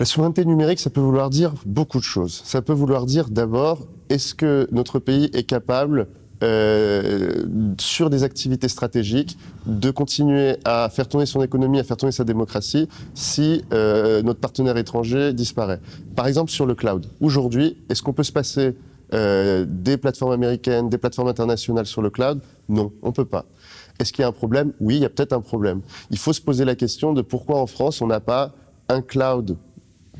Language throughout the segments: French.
La souveraineté numérique, ça peut vouloir dire beaucoup de choses. Ça peut vouloir dire d'abord, est-ce que notre pays est capable, sur des activités stratégiques, de continuer à faire tourner son économie, à faire tourner sa démocratie, si notre partenaire étranger disparaît. Par exemple, sur le cloud. Aujourd'hui, est-ce qu'on peut se passer des plateformes américaines, des plateformes internationales sur le cloud? Non, on ne peut pas. Est-ce qu'il y a un problème? Oui, il y a peut-être un problème. Il faut se poser la question de pourquoi en France, on n'a pas un cloud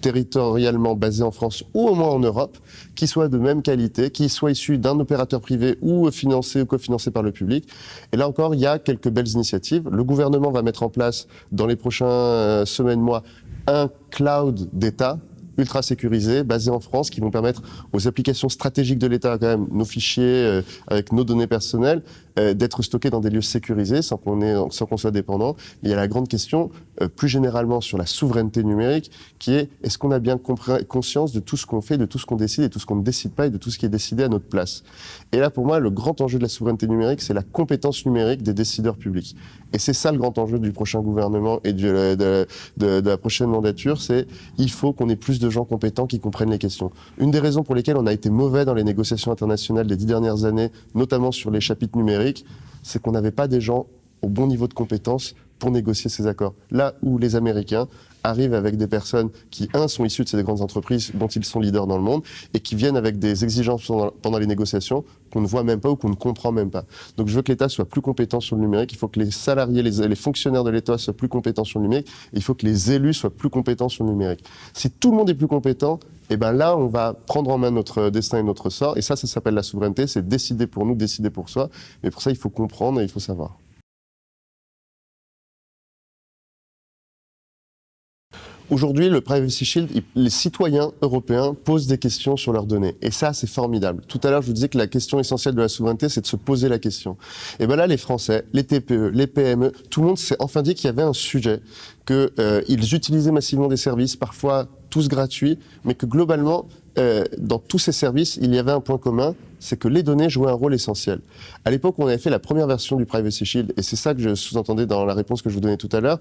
territorialement basé en France ou au moins en Europe, qui soit de même qualité, qui soit issu d'un opérateur privé ou financé ou cofinancé par le public. Et là encore, il y a quelques belles initiatives. Le gouvernement va mettre en place, dans les prochaines semaines, mois, un cloud d'État ultra sécurisés, basés en France, qui vont permettre aux applications stratégiques de l'État, quand même, nos fichiers avec nos données personnelles, d'être stockés dans des lieux sécurisés sans qu'on soit dépendant. Mais il y a la grande question, plus généralement sur la souveraineté numérique, qui est est-ce qu'on a bien conscience de tout ce qu'on fait, de tout ce qu'on décide et tout ce qu'on ne décide pas et de tout ce qui est décidé à notre place. Et là, pour moi, le grand enjeu de la souveraineté numérique, c'est la compétence numérique des décideurs publics. Et c'est ça le grand enjeu du prochain gouvernement et de la prochaine mandature, c'est il faut qu'on ait plus de gens compétents qui comprennent les questions. Une des raisons pour lesquelles on a été mauvais dans les négociations internationales des 10 dernières années, notamment sur les chapitres numériques, c'est qu'on n'avait pas des gens au bon niveau de compétence pour négocier ces accords. Là où les Américains arrivent avec des personnes qui, sont issues de ces grandes entreprises dont ils sont leaders dans le monde et qui viennent avec des exigences pendant les négociations qu'on ne voit même pas ou qu'on ne comprend même pas. Donc je veux que l'État soit plus compétent sur le numérique, il faut que les salariés, les fonctionnaires de l'État soient plus compétents sur le numérique, et il faut que les élus soient plus compétents sur le numérique. Si tout le monde est plus compétent, et ben là, on va prendre en main notre destin et notre sort, et ça s'appelle la souveraineté, c'est décider pour nous, décider pour soi, mais pour ça, il faut comprendre et il faut savoir. Aujourd'hui, le Privacy Shield, les citoyens européens posent des questions sur leurs données. Et ça, c'est formidable. Tout à l'heure, je vous disais que la question essentielle de la souveraineté, c'est de se poser la question. Et bien là, les Français, les TPE, les PME, tout le monde s'est enfin dit qu'il y avait un sujet, qu'ils utilisaient massivement des services, parfois tous gratuits, mais que globalement, dans tous ces services, il y avait un point commun, c'est que les données jouaient un rôle essentiel. À l'époque où on avait fait la première version du Privacy Shield, et c'est ça que je sous-entendais dans la réponse que je vous donnais tout à l'heure,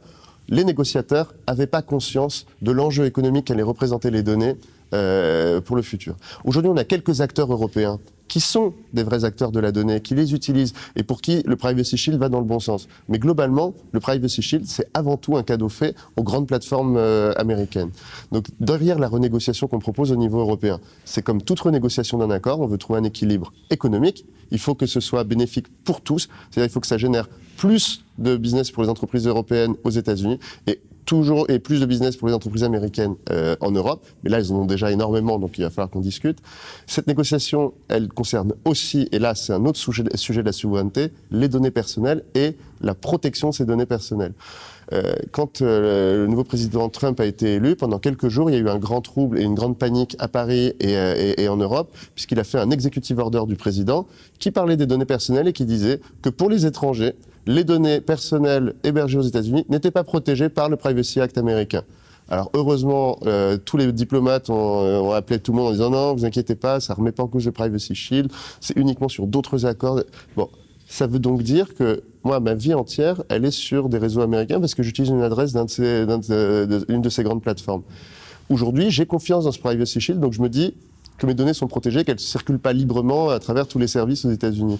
les négociateurs n'avaient pas conscience de l'enjeu économique qu'allaient représenter les données pour le futur. Aujourd'hui, on a quelques acteurs européens qui sont des vrais acteurs de la donnée, qui les utilisent et pour qui le Privacy Shield va dans le bon sens. Mais globalement, le Privacy Shield, c'est avant tout un cadeau fait aux grandes plateformes américaines. Donc derrière la renégociation qu'on propose au niveau européen, c'est comme toute renégociation d'un accord, on veut trouver un équilibre économique, il faut que ce soit bénéfique pour tous, c'est-à-dire il faut que ça génère plus de business pour les entreprises européennes aux États-Unis et plus de business pour les entreprises américaines en Europe. Mais là, ils en ont déjà énormément, donc il va falloir qu'on discute. Cette négociation, elle concerne aussi, et là, c'est un autre sujet de la souveraineté, les données personnelles et la protection de ces données personnelles. Quand le nouveau président Trump a été élu, pendant quelques jours, il y a eu un grand trouble et une grande panique à Paris et en Europe, puisqu'il a fait un executive order du président qui parlait des données personnelles et qui disait que pour les étrangers, les données personnelles hébergées aux États-Unis n'étaient pas protégées par le Privacy Act américain. Alors heureusement, tous les diplomates ont appelé tout le monde en disant non, vous inquiétez pas, ça remet pas en cause le Privacy Shield, c'est uniquement sur d'autres accords. Bon, ça veut donc dire que moi, ma vie entière, elle est sur des réseaux américains parce que j'utilise une adresse d'une de ces grandes plateformes. Aujourd'hui, j'ai confiance dans ce Privacy Shield, donc je me dis que mes données sont protégées, qu'elles ne circulent pas librement à travers tous les services aux États-Unis.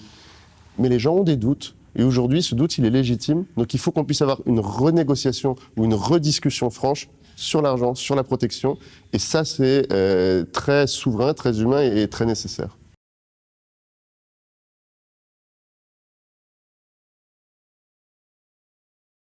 Mais les gens ont des doutes. Et aujourd'hui, ce doute, il est légitime. Donc il faut qu'on puisse avoir une renégociation ou une rediscussion franche sur l'argent, sur la protection. Et ça, c'est très souverain, très humain et très nécessaire.